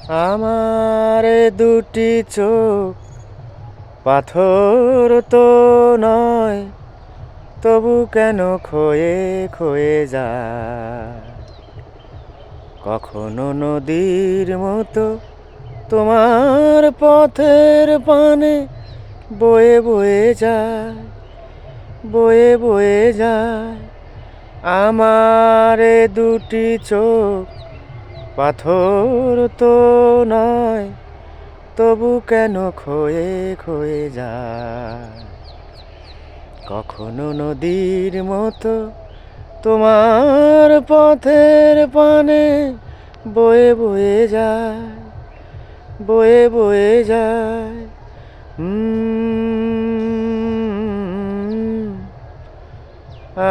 আমার দুটি চোখ পাথর তো নয়, তবু কেন ক্ষয়ে ক্ষয়ে যায়। কখনো নদীর মতো তোমার পথের পানে বয়ে বয়ে যায়, বয়ে বয়ে যায়। আমার দুটি চোখ পাথর তো নয়, তবু কেন ক্ষয়ে ক্ষয়ে যায়। কখনো নদীর মতো তোমার পথের পানে বয়ে বয়ে যায়, বয়ে বয়ে যায়। উম, আ